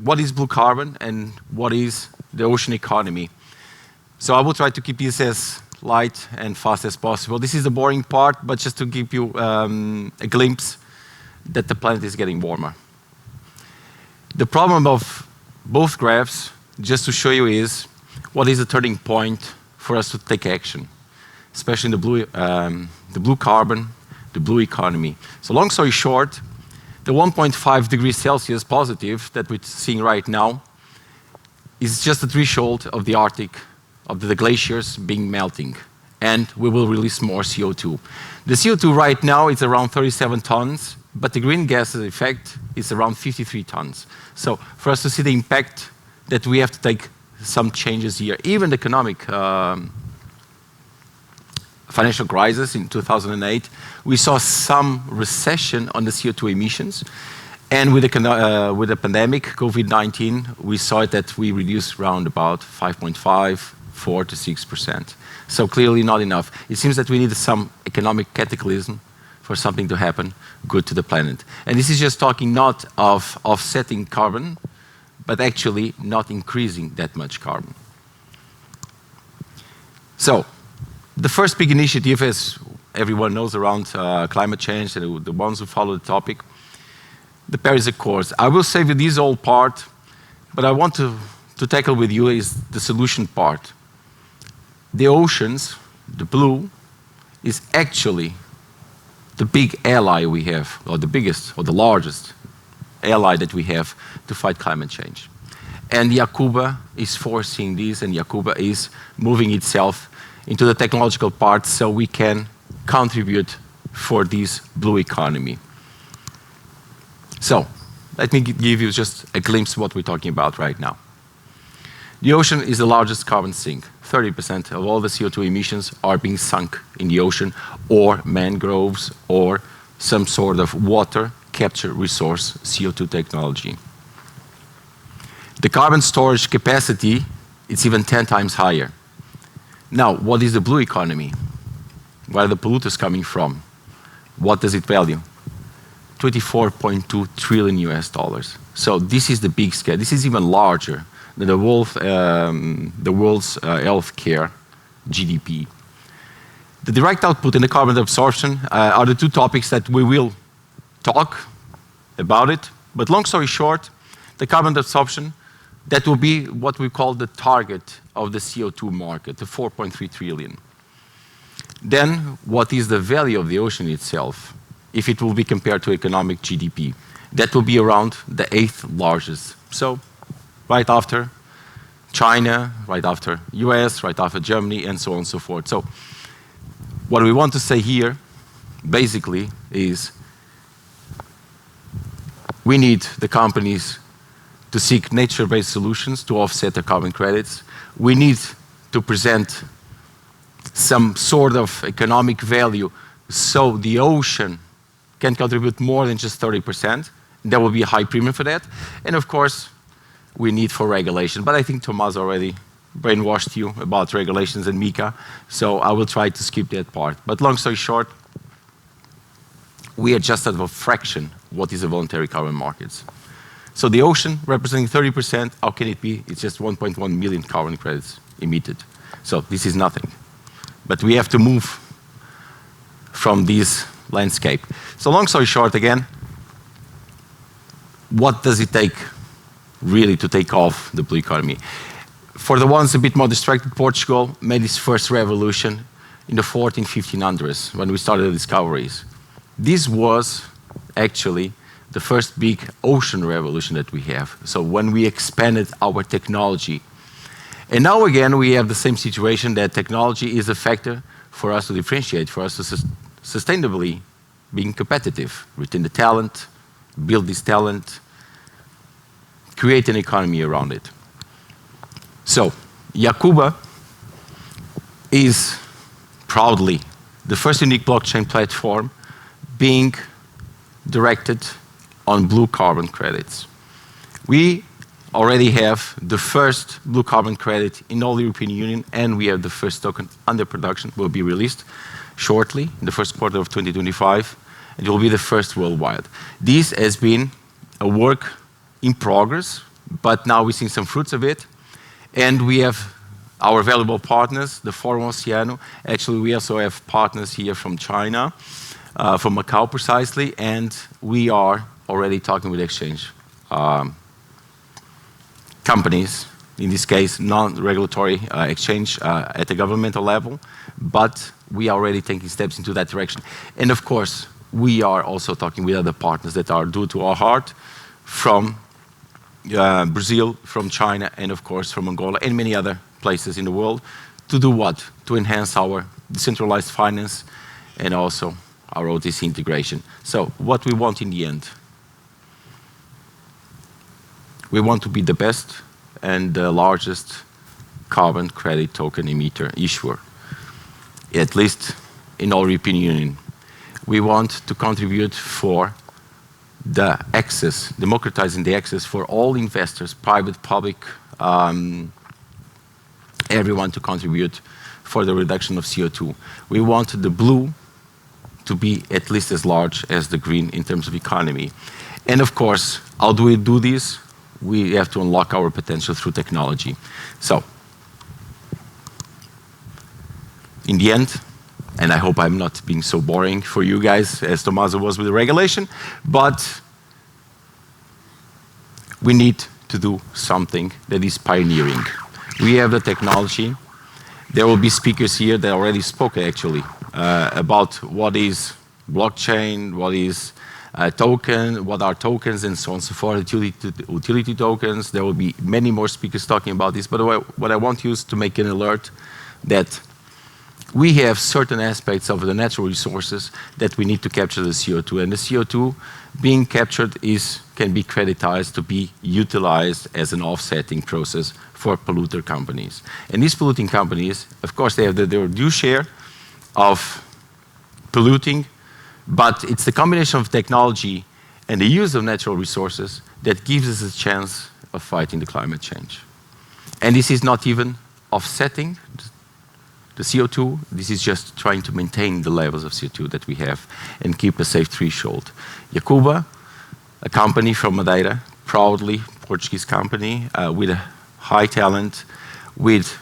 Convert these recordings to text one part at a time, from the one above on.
what is blue carbon and what is the ocean economy. So I will try to keep this as light and fast as possible. This is the boring part, but just to give you a glimpse that the planet is getting warmer. The problem of both graphs, just to show you, is what is the turning point for us to take action, especially in the blue carbon, the blue economy. So long story short, the 1.5 degrees Celsius positive that we're seeing right now is just the threshold of the Arctic, of the glaciers being melting, and we will release more CO2. The CO2 right now is around 37 tons, but the green gas effect is around 53 tons. So for us to see the impact that we have to take some changes here, even the economic financial crisis in 2008, we saw some recession on the CO2 emissions. And with the pandemic, COVID-19, we saw that we reduced around about 5.5, 4 to 6%. So clearly not enough. It seems that we need some economic cataclysm for something to happen good to the planet. And this is just talking not of offsetting carbon, but actually not increasing that much carbon. So, the first big initiative, as everyone knows, around climate change, and the ones who follow the topic, the Paris Accords. I will save you this whole part, but I want to tackle with you is the solution part. The oceans, the blue, is actually the big ally we have, or the biggest, or the largest ally that we have to fight climate change. And Yakuba is foreseeing this, and Yakuba is moving itself into the technological part so we can contribute for this blue economy. So, let me give you just a glimpse of what we're talking about right now. The ocean is the largest carbon sink. 30% of all the CO2 emissions are being sunk in the ocean, or mangroves, or some sort of water capture resource CO2 technology. The carbon storage capacity is even 10 times higher. Now, what is the blue economy? Where are the polluters coming from? What does it value? 24.2 trillion US dollars. So this is the big scale. This is even larger than the world's healthcare GDP. The direct output and the carbon absorption are the two topics that we will talk about it. But long story short, the carbon absorption, that will be what we call the target of the CO2 market, the 4.3 trillion. Then, what is the value of the ocean itself, if it will be compared to economic GDP? That will be around the 8th largest. So, right after China, right after US, right after Germany, and so on and so forth. So, what we want to say here, basically, is we need the companies to seek nature-based solutions to offset the carbon credits. We need to present some sort of economic value so the ocean can contribute more than just 30%. There will be a high premium for that. And of course, we need for regulation. But I think Tomas already brainwashed you about regulations and Mika, so I will try to skip that part. But long story short, we are just at a fraction what is the voluntary carbon markets. So the ocean representing 30%, how can it be? It's just 1.1 million carbon credits emitted. So this is nothing. But we have to move from this landscape. So long story short, again, what does it take really to take off the blue economy? For the ones a bit more distracted, Portugal made its first revolution in the 1500s when we started the discoveries. This was actually the first big ocean revolution that we have. So when we expanded our technology. And now again, we have the same situation that technology is a factor for us to differentiate, for us to sustainably being competitive, retain the talent, build this talent, create an economy around it. So, Yakuba is proudly the first unique blockchain platform being directed on blue carbon credits. We already have the first blue carbon credit in all the European Union, and we have the first token under production, will be released shortly, in the first quarter of 2025, and it will be the first worldwide. This has been a work in progress, but now we're seeing some fruits of it. And we have our valuable partners, the Forum Oceano. Actually, we also have partners here from China, from Macau precisely, and we are already talking with exchange companies, in this case, non-regulatory exchange at the governmental level, but we are already taking steps into that direction. And of course, we are also talking with other partners that are dear to our heart, from Brazil, from China, and of course from Angola, and many other places in the world, to do what? To enhance our decentralized finance and also our OTC integration. So what we want in the end? We want to be the best and the largest carbon credit token emitter issuer, at least in all European Union. We want to contribute for the access, democratizing the access for all investors, private, public, everyone to contribute for the reduction of CO2. We want the blue to be at least as large as the green in terms of economy. And of course, how do we do this? We have to unlock our potential through technology. So, in the end, and I hope I'm not being so boring for you guys as Tommaso was with the regulation, but we need to do something that is pioneering. We have the technology. There will be speakers here that already spoke actually about what is blockchain, what is token, what are tokens, and so on and so forth, utility tokens. There will be many more speakers talking about this, but what I want you is to make an alert that we have certain aspects of the natural resources that we need to capture the CO2, and the CO2 being captured can be creditized to be utilized as an offsetting process for polluter companies. And these polluting companies, of course, they have their due share of polluting, but it's the combination of technology and the use of natural resources that gives us a chance of fighting the climate change. And this is not even offsetting the CO2, this is just trying to maintain the levels of CO2 that we have and keep a safe threshold. Yacuba, a company from Madeira, proudly Portuguese company with a high talent, with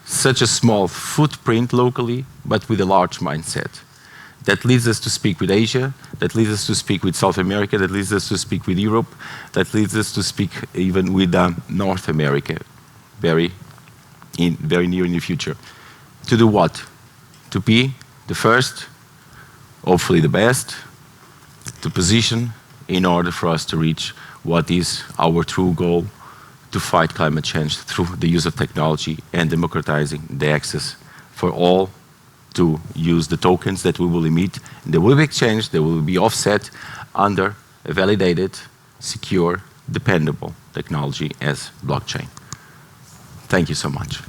such a small footprint locally, but with a large mindset. That leads us to speak with Asia, that leads us to speak with South America, that leads us to speak with Europe, that leads us to speak even with North America, very near in the future. To do what? To be the first, hopefully the best, to position in order for us to reach what is our true goal, to fight climate change through the use of technology and democratizing the access for all to use the tokens that we will emit. They will be exchanged, they will be offset under a validated, secure, dependable technology as blockchain. Thank you so much.